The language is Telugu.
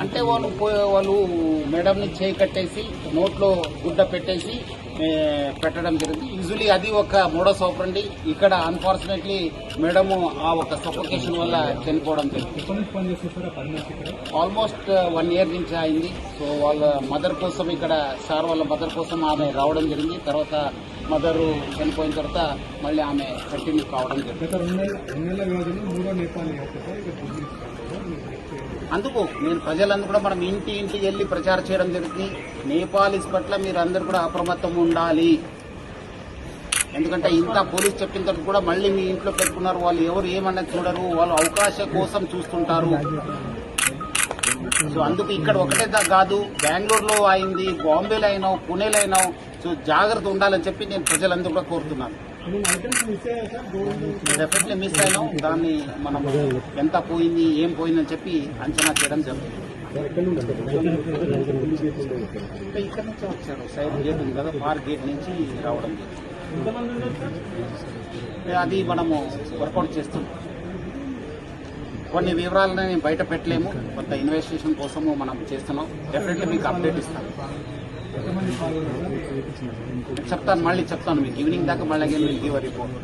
అంటే వాళ్ళు మేడంని చేయి కట్టేసి నోట్లో గుడ్డ పెట్టేసి పెట్టడం జరిగింది. యూజువలీ అది ఒక మోడస్ ఆపరండి. ఇక్కడ అన్ఫార్చునేట్లీ మేడము ఆ ఒక సఫోకేషన్ వల్ల చనిపోవడం జరిగింది. ఆల్మోస్ట్ 1 year నుంచి అయింది. సో వాళ్ళ మదర్ కోసం ఇక్కడ సార్ వాళ్ళ మదర్ కోసం ఆమె రావడం జరిగింది. తర్వాత మదరు చనిపోయిన తర్వాత మళ్ళీ ఆమె కంటిన్యూ కావడం జరిగింది. అందుకు నేను ప్రజలందరూ కూడా మనం ఇంటికి వెళ్లి ప్రచారం చేయడం జరిగింది. నేపాలీస్ పట్ల మీరు అందరూ కూడా అప్రమత్తం ఉండాలి. ఎందుకంటే ఇంత పోలీస్ చెప్పిన తర్వాత కూడా మళ్ళీ మీ ఇంట్లో పెట్టుకున్నారు. వాళ్ళు ఎవరు ఏమన్నది చూడరు. వాళ్ళు అవకాశం కోసం చూస్తుంటారు. సో అందుకు ఇక్కడ ఒకటే కాదు, బెంగళూరులో అయింది, బాంబేలో అయినావు, పూణేలో అయినావు. సో జాగ్రత్త ఉండాలని చెప్పి నేను ప్రజలందరూ కూడా కోరుతున్నాను. డెఫినెట్లీ మిస్ అయినాం. దాన్ని మనం ఎంత పోయింది ఏం పోయిందని చెప్పి అంచనా చేయడం జరుగుతుంది. ఇక్కడ నుంచి వచ్చారు. సైడ్ గేట్ ఉంది కదా, పార్క్ గేట్ నుంచి రావడం అది మనము వర్కౌట్ చేస్తున్నాం. కొన్ని వివరాలను నేను బయట పెట్టలేము. కొంత ఇన్వెస్టిగేషన్ కోసము మనం చేస్తున్నాం. డెఫినెట్లీ మీకు అప్డేట్ ఇస్తాను. చెప్తాను, మళ్ళీ చెప్తాను మీకు ఈవినింగ్ దాకా. మళ్ళీ గివ్ రిపోర్ట్.